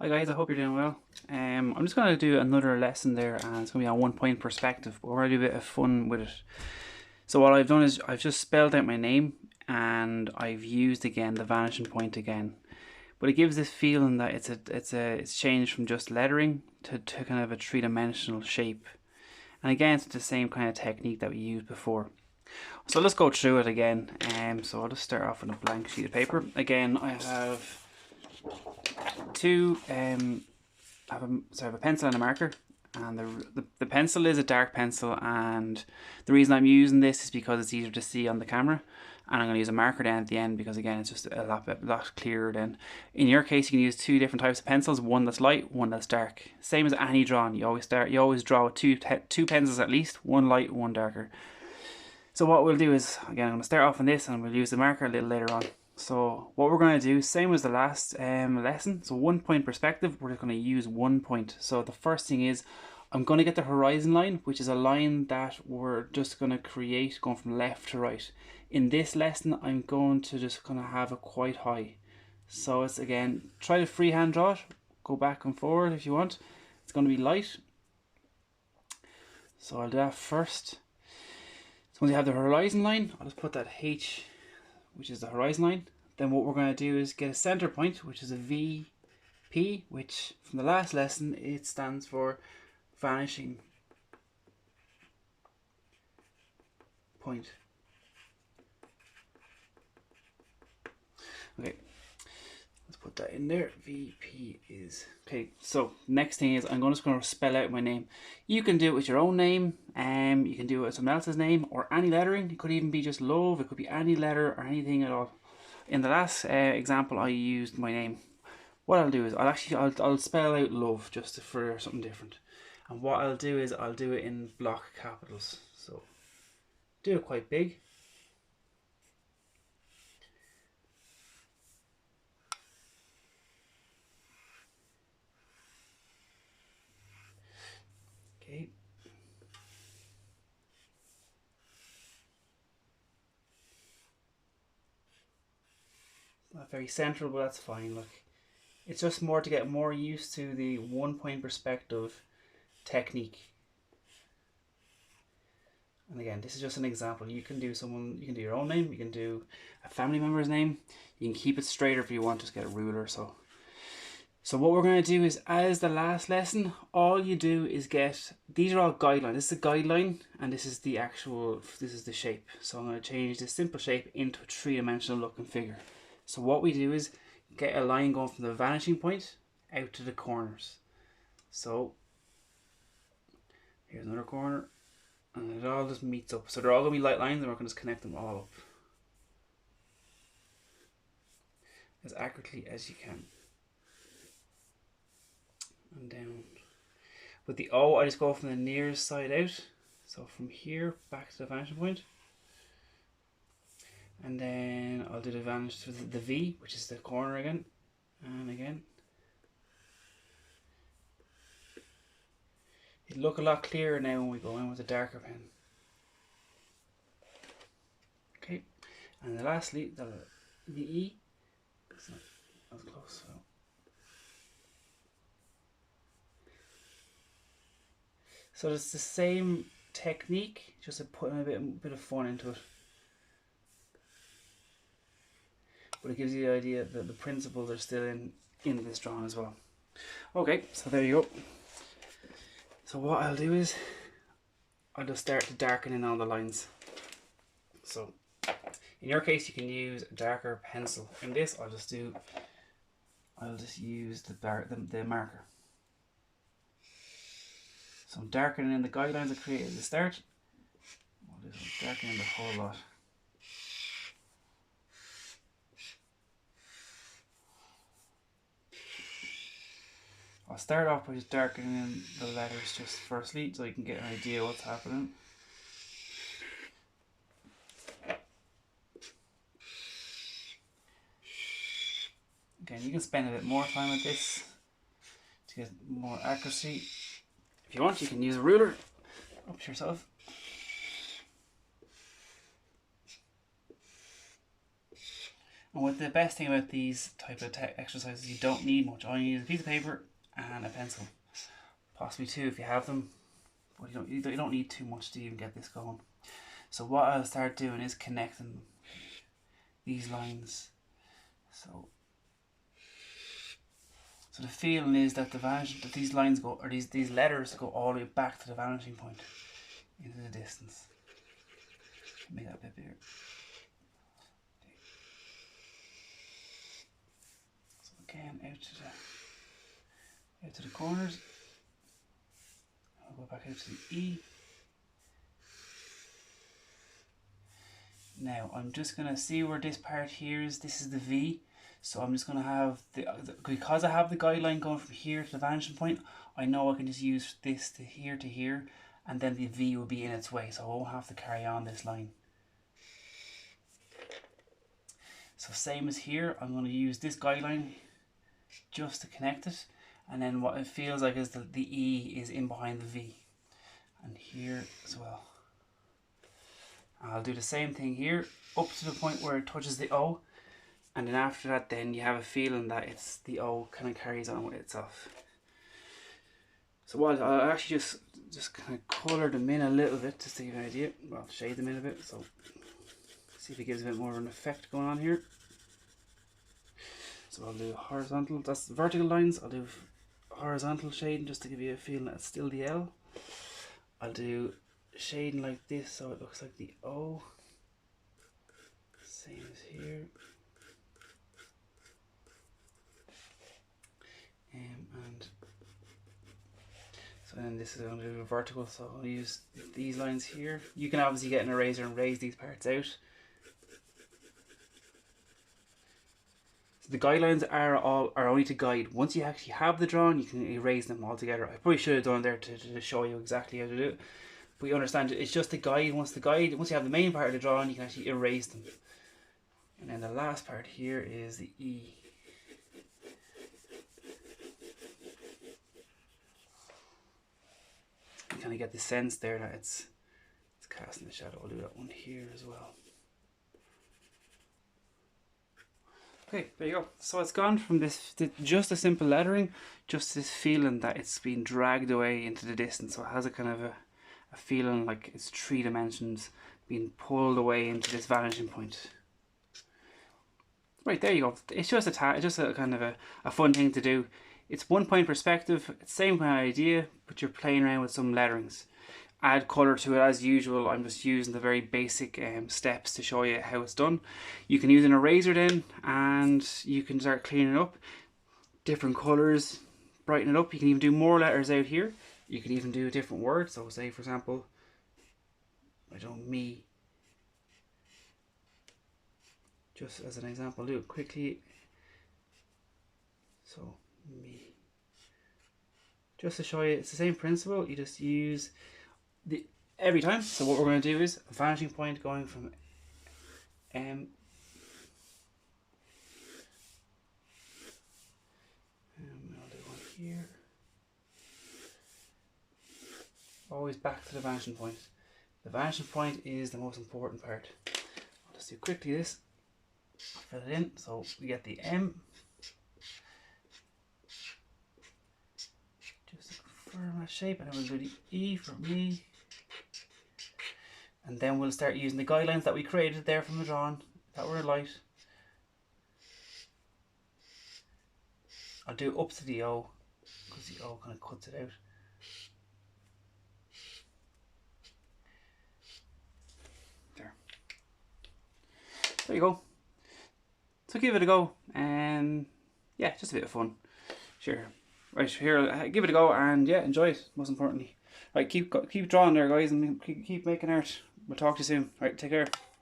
Hi guys, I hope you're doing well. I'm just going to do another lesson there, and it's going to be on 1 point perspective, but we're going to do a bit of fun with it. So what I've done is I've just spelled out my name and I've used again the vanishing point again. But it gives this feeling that it's changed from just lettering to kind of a three-dimensional shape. And again, it's the same kind of technique that we used before. So let's go through it again. So I'll just start off with a blank sheet of paper. Again, I have two I have a pencil and a marker, and the pencil is a dark pencil, and the reason I'm using this is because it's easier to see on the camera, and I'm going to use a marker then at the end because again it's just a lot clearer. Then in your case you can use two different types of pencils, one that's light, one that's dark. Same as any drawing, you always draw with two pencils at least, one light, one darker. So what we'll do is, again, I'm going to start off on this and we'll use the marker a little later on. So what we're going to do, same as the last lesson, so 1 point perspective, we're just going to use 1 point. So the first thing is, I'm going to get the horizon line, which is a line that we're just going to create going from left to right. In this lesson, I'm going to just kind of have it quite high. So it's, again, try to freehand draw it, go back and forward if you want. It's going to be light. So I'll do that first. Once you have the horizon line, I'll just put that H, which is the horizon line. Then what we're going to do is get a center point, which is a VP, which from the last lesson, it stands for vanishing point. Okay, let's put that in there. VP is okay. So next thing is I'm just going to spell out my name. You can do it with your own name, you can do it with someone else's name or any lettering. It could even be just love. It could be any letter or anything at all. In the last example, I used my name. What I'll do is I'll spell out love just for something different. And what I'll do is I'll do it in block capitals. So do it quite big. Okay. Not very central, but that's fine. Look, it's just more to get more used to the 1 point perspective technique. And again, this is just an example. You can do your own name, you can do a family member's name, you can keep it straighter if you want, just get a ruler. So what we're going to do is, as the last lesson, all you do is get, these are all guidelines. This is a guideline and this is the shape. So I'm going to change this simple shape into a three-dimensional looking figure. So what we do is get a line going from the vanishing point out to the corners. So here's another corner, and it all just meets up. So they're all going to be light lines, and we're going to just connect them all up as accurately as you can. And down. With the O, I just go from the nearest side out. So from here back to the vanishing point. And then I'll do the vanish to the V, which is the corner again. And again. It'll look a lot clearer now when we go in with a darker pen. Okay. And then lastly, the E. It's not as close. So it's the same technique, just putting a bit of fun into it. But it gives you the idea that the principles are still in this drawing as well. Okay, so there you go. So what I'll do is I'll just start to darken in all the lines. So in your case you can use a darker pencil. In this I'll just use the marker. So I'm darkening in the guidelines I created at the start. I'm darkening the whole lot. I'll start off by just darkening in the letters just firstly so you can get an idea what's happening. Again, you can spend a bit more time with this to get more accuracy. If you want, you can use a ruler up to yourself. And what the best thing about these type of exercises, you don't need much. All you need is a piece of paper and a pencil, possibly two if you have them. But you don't need too much to even get this going. So what I'll start doing is connecting these lines. So the feeling is that that these lines go, or these letters go all the way back to the vanishing point into the distance. Make that a bit bigger. So again, out to the corners. I'll go back out to the E. Now I'm just gonna see where this part here is. This is the V. So I'm just going to have, because I have the guideline going from here to the vanishing point, I know I can just use this to here, and then the V will be in its way, so I won't have to carry on this line. So same as here, I'm going to use this guideline just to connect it, and then what it feels like is that the E is in behind the V, and here as well. I'll do the same thing here, up to the point where it touches the O. And then after that, then you have a feeling that it's the O kind of carries on with itself. So what I'll actually just kind of colour them in a little bit just to give you an idea. Well, shade them in a bit, so see if it gives a bit more of an effect going on here. So I'll do horizontal, that's the vertical lines. I'll do horizontal shading just to give you a feeling that it's still the L. I'll do shading like this so it looks like the O. Same as here. And so then this is going to do a vertical, so I'll use these lines here. You can obviously get an eraser and raise these parts out. So the guidelines are only to guide. Once you actually have the drawing, you can erase them all together. I probably should have done there to show you exactly how to do it, but you understand it's just a guide. Once you have the main part of the drawing, you can actually erase them. And then the last part here is the E. You kind of get the sense there that it's casting a shadow. I'll do that one here as well. Okay, there you go. So it's gone from this just a simple lettering, just this feeling that it's been dragged away into the distance. So it has a kind of a feeling like it's 3 dimensions being pulled away into this vanishing point. Right, there you go. It's just a kind of a fun thing to do. It's 1 point perspective, it's the same kind of idea, but you're playing around with some letterings. Add colour to it as usual. I'm just using the very basic steps to show you how it's done. You can use an eraser then, and you can start cleaning it up. Different colours, brighten it up. You can even do more letters out here. You can even do a different word. So say for example, I don't know, me. Just as an example, I'll do it quickly. So me. Just to show you, it's the same principle. You just use every time. So what we're going to do is a vanishing point going from M. And I'll do one here. Always back to the vanishing point. The vanishing point is the most important part. I'll just do quickly this. Fill it in. So we get the M. Just to confirm that shape, and then we'll do the E for me. And then we'll start using the guidelines that we created there from the drawing that were light. I'll do up to the O because the O kind of cuts it out. There you go. So give it a go, and yeah, just a bit of fun. Sure. Right, here, give it a go, and yeah, enjoy it, most importantly. Right, keep drawing there, guys, and keep making art. We'll talk to you soon. Right, take care.